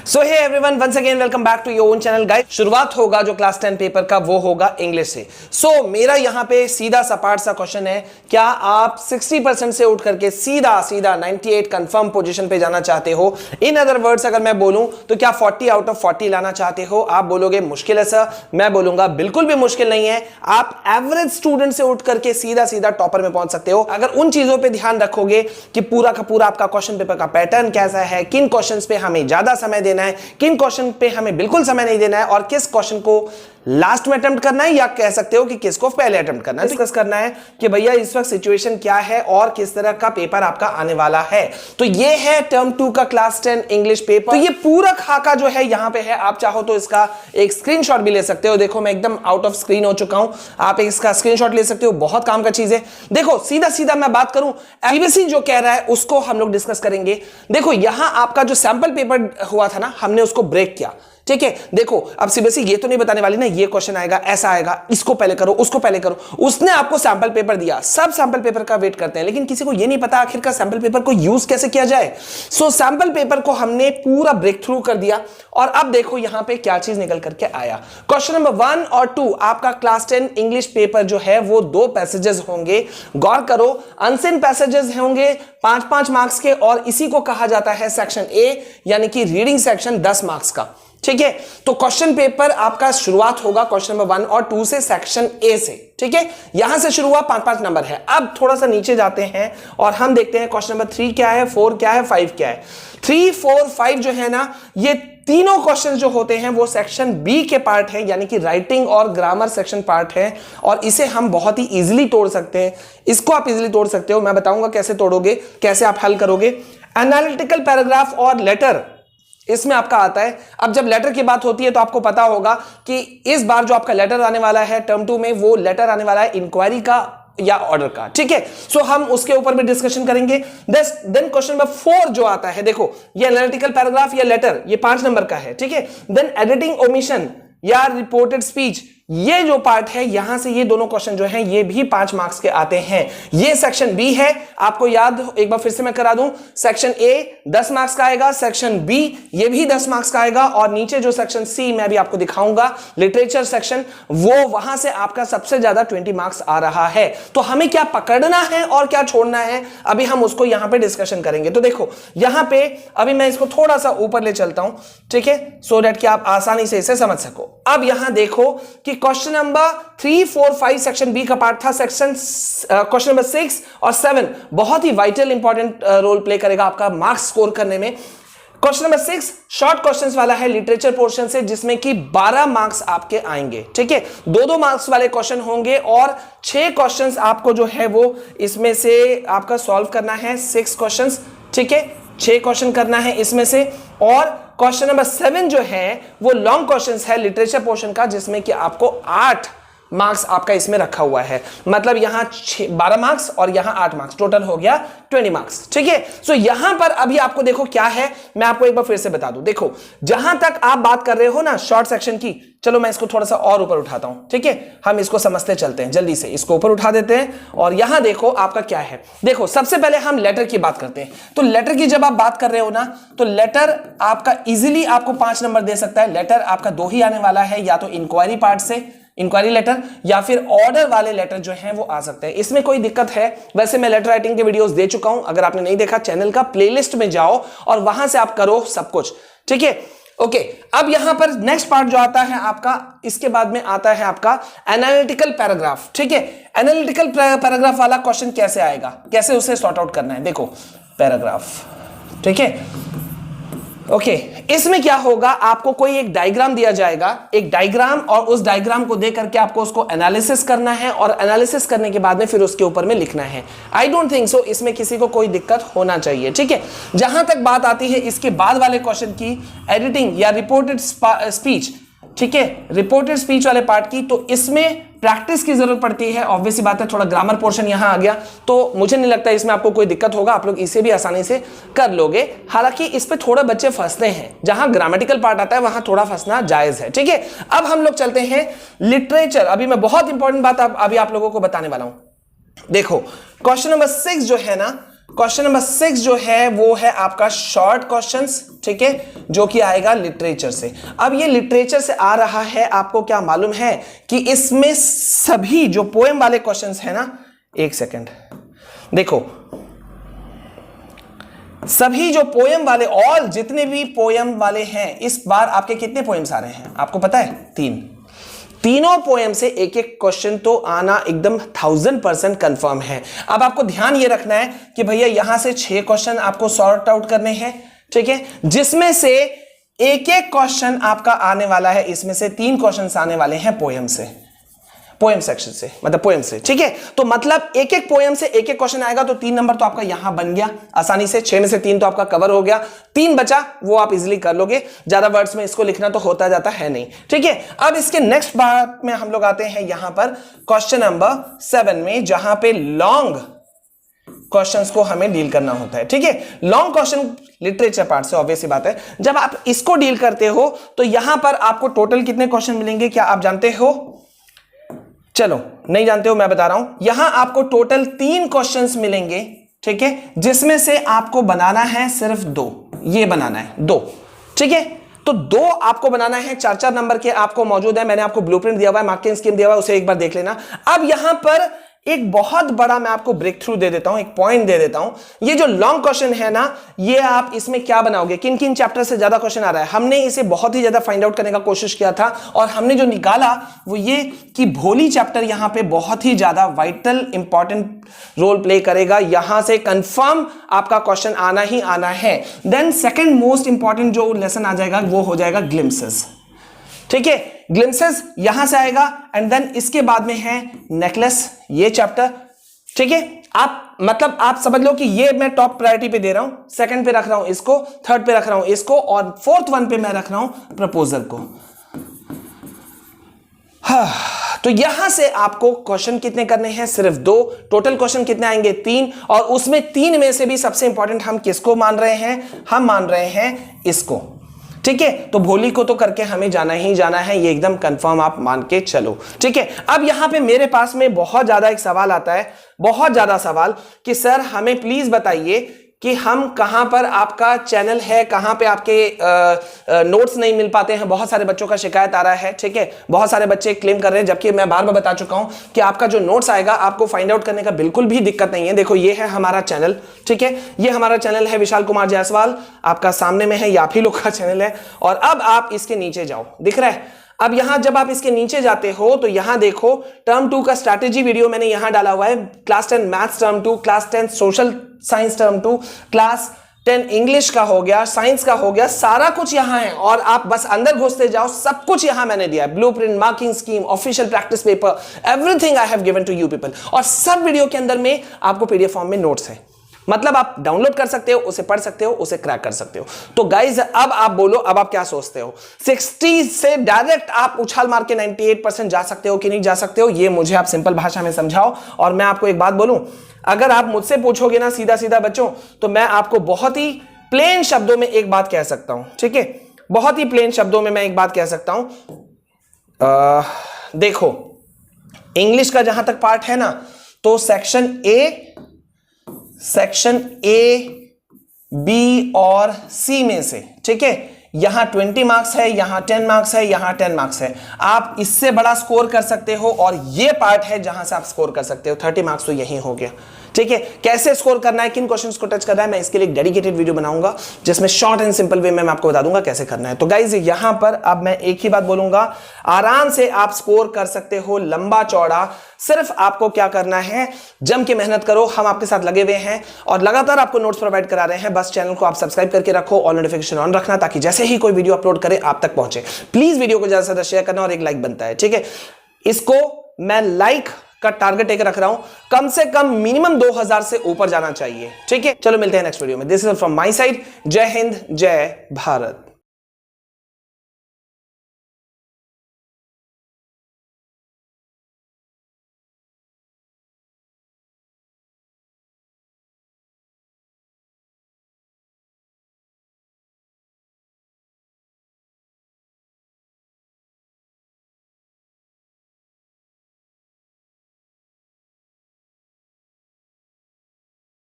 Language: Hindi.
So hey everyone, once again welcome back to your own channel guys. शुरुआत होगा जो क्लास 10 पेपर का वो होगा इंग्लिश से। मेरा यहाँ पे सीधा सपाट सा क्वेश्चन है, क्या आप 60% से उठ करके सीधा 98 कंफर्म पोजीशन पे जाना चाहते हो? इन अदर वर्ड्स अगर मैं बोलूं तो क्या 40 आउट ऑफ 40 लाना चाहते हो? आप बोलोगे मुश्किल है सर, मैं बोलूंगा बिल्कुल भी मुश्किल नहीं है। आप एवरेज स्टूडेंट से उठ करके सीधा टॉपर में पहुंच सकते हो अगर उन चीजों पे ध्यान रखोगे कि पूरा का पूरा आपका क्वेश्चन पेपर का पैटर्न कैसा है, किन क्वेश्चंस पे हमें ज्यादा समय देना है, किन क्वेश्चन पे हमें बिल्कुल समय नहीं देना है और किस क्वेश्चन को लास्ट में अटेम्प्ट करना है, या कह सकते हो कि किसको पहले अटेम्प्ट करना है। डिस्कस करना है कि भैया इस वक्त सिचुएशन क्या है और किस तरह का पेपर आपका आने वाला है। तो ये है टर्म 2 का क्लास 10 इंग्लिश पेपर। तो ये पूरा खाका जो है यहाँ पे है, आप चाहो तो इसका एक स्क्रीनशॉट भी ले सकते हो। देखो मैं एकदम आउट ऑफ स्क्रीन हो चुका हूं, आप इसका स्क्रीनशॉट ले सकते हो, बहुत काम का चीज है। देखो सीधा मैं बात करूं, सीबीएसई जो कह रहा है उसको हम लोग डिस्कस करेंगे। देखो यहां आपका जो सैंपल पेपर हुआ था ना, हमने उसको ब्रेक किया, ठीक है। देखो अब सीबीएसई ये तो नहीं बताने वाली ना ये क्वेश्चन आएगा, ऐसा आएगा, इसको पहले करो, उसको पहले करो। उसने आपको सैंपल पेपर दिया, सब सैंपल पेपर का वेट करते हैं, लेकिन किसी को ये नहीं पता आखिर का सैंपल पेपर को यूज कैसे किया जाए। सैंपल पेपर को हमने पूरा ब्रेक थ्रू कर दिया और अब देखो यहां पे क्या चीज निकल करके आया। क्वेश्चन नंबर 1 और 2 आपका क्लास 10 इंग्लिश पेपर जो है वो 2 पैसेजेस होंगे। गौर करो, अनसीन पैसेजेस होंगे 5-5 मार्क्स के, और इसी को कहा जाता है सेक्शन ए, यानी कि रीडिंग सेक्शन 10 मार्क्स का, ठीक है। तो क्वेश्चन पेपर आपका शुरुआत होगा क्वेश्चन नंबर 1 और 2 से, सेक्शन ए से, ठीक है। यहां से शुरू हुआ 5-5 नंबर है। अब थोड़ा सा नीचे जाते हैं और हम देखते हैं क्वेश्चन नंबर 3 क्या है, 4 क्या है, 5 क्या है। 3, 4, 5 जो है ना, ये तीनों क्वेश्चन जो होते हैं वो सेक्शन बी के पार्ट है, यानी कि राइटिंग और ग्रामर सेक्शन पार्ट है, और इसे हम बहुत ही इजीली तोड़ सकते हैं। इसको आप इजीली तोड़ सकते हो, मैं बताऊंगा कैसे तोड़ोगे, कैसे आप हल करोगे। एनालिटिकल पैराग्राफ और लेटर इसमें आपका आता है। अब जब लेटर की बात होती है तो आपको पता होगा कि इस बार जो आपका लेटर आने वाला है टर्म 2 में, वो लेटर आने वाला है इंक्वायरी का या ऑर्डर का, ठीक है। हम उसके ऊपर भी डिस्कशन करेंगे। देन क्वेश्चन नंबर 4 जो आता है, देखो ये एनालिटिकल पैराग्राफ या लेटर, ये 5 नंबर का है, ठीक है। देन एडिटिंग ओमिशन या रिपोर्टेड स्पीच, ये जो पार्ट है यहां से ये दोनों क्वेश्चन जो हैं ये भी 5 मार्क्स के आते हैं। ये सेक्शन बी है, आपको याद, एक बार फिर से मैं करा दूं, सेक्शन ए 10 मार्क्स का आएगा, सेक्शन बी ये भी 10 मार्क्स का आएगा, और नीचे जो सेक्शन सी मैं भी आपको दिखाऊंगा लिटरेचर सेक्शन, वो वहां से आपका सबसे ज्यादा 20 मार्क्स आ रहा है। तो हमें क्या पकड़ना है और क्या छोड़ना है, अभी हम उसको यहां पे डिस्कशन करेंगे। तो देखो यहां पे अभी मैं इसको थोड़ा सा ऊपर ले चलता हूं, ठीक है, सो दैट कि आप आसानी से इसे समझ सको। अब यहां देखो कि क्वेश्चन नंबर 3, 4, 5 सेक्शन बी का पार्ट था। क्वेश्चन नंबर 6 और 7 बहुत ही वाइटल इंपॉर्टेंट रोल प्ले करेगा आपका मार्क्स स्कोर करने में। क्वेश्चन नंबर 6 शॉर्ट क्वेश्चंस वाला है लिटरेचर पोर्शन से, जिसमें कि 12 मार्क्स आपके आएंगे, ठीक है। 2-2 मार्क्स वाले क्वेश्चन होंगे और 6 क्वेश्चंस आपको जो है वो इसमें से आपका सॉल्व करना है। 6 क्वेश्चंस, ठीक है, 6 क्वेश्चन करना है इसमें से। और क्वेश्चन नंबर 7 जो है वो लॉन्ग क्वेश्चंस है लिटरेचर पोर्शन का, जिसमें कि आपको 8 मार्क्स आपका इसमें रखा हुआ है। मतलब यहां 12 मार्क्स और यहां 8 मार्क्स, टोटल हो गया 20 मार्क्स, ठीक है। यहां पर अभी आपको देखो क्या है, मैं आपको एक बार फिर से बता दूं। देखो जहां तक आप बात कर रहे हो ना शॉर्ट सेक्शन की, चलो मैं इसको थोड़ा सा और ऊपर उठाता हूं, ठीक है, हम इसको समझते चलते हैं। जल्दी से इसको ऊपर उठा देते हैं और यहां देखो आपका क्या है। देखो सबसे पहले हम लेटर की बात करते हैं। तो लेटर की जब आप बात कर रहे हो ना, तो लेटर आपका इजीली आपको 5 नंबर दे सकता है। लेटर आपका 2 ही आने वाला है, या तो इंक्वायरी पार्ट से इंक्वायरी लेटर, या फिर ऑर्डर वाले लेटर जो हैं वो आ सकते हैं। इसमें कोई दिक्कत है? वैसे मैं लेटर राइटिंग के वीडियोस दे चुका हूं, अगर आपने नहीं देखा चैनल का प्लेलिस्ट में जाओ और वहां से आप करो सब कुछ, ठीक है। ओके, अब यहां पर नेक्स्ट पार्ट जो आता है आपका, इसके बाद में आता है आपका एनालिटिकल पैराग्राफ, ठीक है। एनालिटिकल पैराग्राफ वाला क्वेश्चन कैसे आएगा, कैसे उसे सॉर्ट आउट करना है। देखो पैराग्राफ, ठीक है, ओके। इसमें क्या होगा, आपको कोई एक डायग्राम दिया जाएगा, एक डायग्राम, और उस डायग्राम को देख करके आपको उसको एनालिसिस करना है, और एनालिसिस करने के बाद में फिर उसके ऊपर में लिखना है। आई डोंट थिंक सो इसमें किसी को कोई दिक्कत होना चाहिए, ठीक है। जहां तक बात आती है इसके बाद वाले क्वेश्चन की, एडिटिंग या रिपोर्टेड स्पीच, ठीक है, रिपोर्टेड स्पीच वाले पार्ट की, तो इसमें प्रैक्टिस की जरूरत पड़ती है। ऑब्वियसली बात है, थोड़ा ग्रामर पोर्शन यहां आ गया, तो मुझे नहीं लगता इसमें आपको कोई दिक्कत होगा, आप लोग इसे भी आसानी से कर लोगे। हालांकि इस पे थोड़ा बच्चे फंसते हैं, जहां ग्रामेटिकल पार्ट आता है वहां थोड़ा फंसना जायज है, ठीक है। अब हम लोग चलते हैं लिटरेचर। अभी मैं बहुत इंपॉर्टेंट बात अभी आप लोगों को बताने वाला हूं। देखो क्वेश्चन नंबर 6 जो है ना, क्वेश्चन नंबर 6 जो है वो है आपका शॉर्ट क्वेश्चंस, ठीक है, जो कि आएगा लिटरेचर से। अब ये लिटरेचर से आ रहा है, आपको क्या मालूम है कि इसमें सभी जो पोएम वाले क्वेश्चंस है ना, एक सेकंड देखो, सभी जो पोएम वाले, ऑल जितने भी पोएम वाले हैं, इस बार आपके कितने पोएम्स आ रहे हैं आपको पता है? 3। तीनों पोएम से एक एक क्वेश्चन तो आना एकदम 1000% कंफर्म है। अब आपको ध्यान ये रखना है कि भैया यहां से 6 क्वेश्चन आपको सॉर्ट आउट करने हैं, ठीक है, जिसमें से एक एक क्वेश्चन आपका आने वाला है, इसमें से 3 क्वेश्चन आने वाले हैं पोएम से, पोएम सेक्शन से, मतलब पोएम से, ठीक है। तो मतलब एक एक पोएम से एक एक क्वेश्चन आएगा, तो 3 नंबर तो आपका यहां बन गया आसानी से, 6 में से 3 तो आपका कवर हो गया, 3 बचा वो आप इजीली कर लोगे, ज्यादा वर्ड्स में इसको लिखना तो होता जाता है नहीं, ठीक है। अब इसके नेक्स्ट पार्ट में हम लोग आते हैं यहां पर क्वेश्चन नंबर 7 में, जहां पे लॉन्ग क्वेश्चंस को हमें डील करना होता है, ठीक है। लॉन्ग क्वेश्चन लिटरेचर पार्ट से ऑब्वियस सी बात है, जब आप इसको डील करते हो तो यहां पर आपको टोटल कितने क्वेश्चन मिलेंगे, क्या आप जानते हो? चलो नहीं जानते हो, मैं बता रहा हूं, यहां आपको टोटल 3 क्वेश्चंस मिलेंगे, ठीक है, जिसमें से आपको बनाना है सिर्फ 2, ये बनाना है 2, ठीक है। तो 2 आपको बनाना है, 4-4 नंबर के आपको मौजूद है, मैंने आपको ब्लूप्रिंट दिया हुआ है, मार्किंग स्कीम दिया हुआ है, उसे एक बार देख लेना। अब यहां पर एक बहुत बड़ा मैं आपको ब्रेक थ्रू दे देता हूं, एक पॉइंट दे देता हूं, ये जो लॉन्ग क्वेश्चन है ना, ये आप इसमें क्या बनाओगे, किन किन चैप्टर से ज्यादा क्वेश्चन आ रहा है, हमने इसे बहुत ही ज्यादा फाइंड आउट करने का कोशिश किया था, और हमने जो निकाला वो ये कि भोली चैप्टर यहां पे बहुत ही ज्यादा वाइटल इंपॉर्टेंट रोल प्ले करेगा, यहां से कंफर्म आपका क्वेश्चन आना ही आना है। देन सेकंड मोस्ट इंपॉर्टेंट जो लेसन आ जाएगा वो हो जाएगा ग्लिम्सेस, ठीक है, ग्लिम्सेस यहां से आएगा, एंड देन इसके बाद में है नेकलेस, ये चैप्टर, ठीक है। आप मतलब आप समझ लो कि ये मैं टॉप प्रायोरिटी पे दे रहा हूं, सेकंड पे रख रहा हूं इसको, थर्ड पे रख रहा हूं इसको, और फोर्थ वन पे मैं रख रहा हूं प्रपोजल को। तो यहां से आपको क्वेश्चन कितने करने हैं, सिर्फ 2, टोटल क्वेश्चन कितने आएंगे 3, और उसमें 3 में से भी सबसे इंपॉर्टेंट हम किसको मान रहे हैं, हम मान रहे हैं इसको, ठीक है। तो भोली को तो करके हमें जाना ही जाना है, ये एकदम कंफर्म आप मान के चलो, ठीक है। अब यहां पे मेरे पास में बहुत ज्यादा एक सवाल आता है, बहुत ज्यादा सवाल, कि सर हमें प्लीज बताइए कि हम कहां पर आपका चैनल है, कहां पे आपके नोट्स नहीं मिल पाते हैं, बहुत सारे बच्चों का शिकायत आ रहा है, ठीक है, बहुत सारे बच्चे क्लेम कर रहे हैं, जबकि मैं बार बार बता चुका हूं कि आपका जो नोट्स आएगा आपको फाइंड आउट करने का बिल्कुल भी दिक्कत नहीं है। देखो ये है हमारा चैनल, ठीक है, ये हमारा चैनल है विशाल कुमार जायसवाल, आपका सामने में है, ये आप ही लोग का चैनल है, और अब आप इसके नीचे जाओ, दिख रहा है। अब यहां जब आप इसके नीचे जाते हो तो यहां देखो टर्म 2 का स्ट्रैटेजी वीडियो मैंने यहां डाला हुआ है, class 10 maths term 2, class 10 social science term 2, class 10 English का हो गया, साइंस का हो गया, सारा कुछ यहां है, और आप बस अंदर घुसते जाओ, सब कुछ यहां मैंने दिया है, blueprint, marking scheme, official practice paper, everything I have given to you people, और सब वीडियो के अंदर में आपको पीडीएफ फॉर्म में नोट्स है, मतलब आप डाउनलोड कर सकते हो, उसे पढ़ सकते हो, उसे क्रैक कर सकते हो। तो गाइज अब आप बोलो, अब आप क्या सोचते हो, 60 से डायरेक्ट आप उछाल मार के 98% जा सकते हो कि नहीं जा सकते हो, ये मुझे आप सिंपल भाषा में समझाओ। और मैं आपको एक बात बोलूं, अगर आप मुझसे पूछोगे ना सीधा सीधा बच्चों, तो मैं आपको बहुत ही प्लेन शब्दों में एक बात कह सकता हूं, ठीक है, बहुत ही प्लेन शब्दों में मैं एक बात कह सकता हूं। देखो इंग्लिश का जहां तक पार्ट है ना, तो सेक्शन ए, बी और सी में से, ठीक है, यहां 20 मार्क्स है, यहां 10 मार्क्स है, यहां 10 मार्क्स है, आप इससे बड़ा स्कोर कर सकते हो, और ये पार्ट है जहां से आप स्कोर कर सकते हो 30 मार्क्स, तो यही हो गया, ठीक है। कैसे स्कोर करना है, किन क्वेश्चंस को टच करना है, मैं इसके लिए एक डेडिकेटेड वीडियो बनाऊंगा जिसमें शॉर्ट एंड सिंपल वे में मैं आपको बता दूंगा कैसे करना है। तो गाइज यहां पर अब मैं एक ही बात बोलूंगा, आराम से आप स्कोर कर सकते हो लंबा चौड़ा, सिर्फ आपको क्या करना है, जम के मेहनत करो, हम आपके साथ लगे हुए हैं और लगातार आपको नोट्स प्रोवाइड करा रहे हैं। बस चैनल को आप सब्सक्राइब करके रखो, ऑल नोटिफिकेशन ऑन रखना, ताकि जैसे ही कोई वीडियो अपलोड करे आप तक पहुंचे। प्लीज वीडियो को ज्यादा से ज्यादा शेयर करना, और एक लाइक बनता है, ठीक है। इसको मैं लाइक का टारगेट एक रख रहा हूं, कम से कम मिनिमम 2000 से ऊपर जाना चाहिए, ठीक है। चलो मिलते हैं नेक्स्ट वीडियो में। This is from my side, जय हिंद, जय भारत।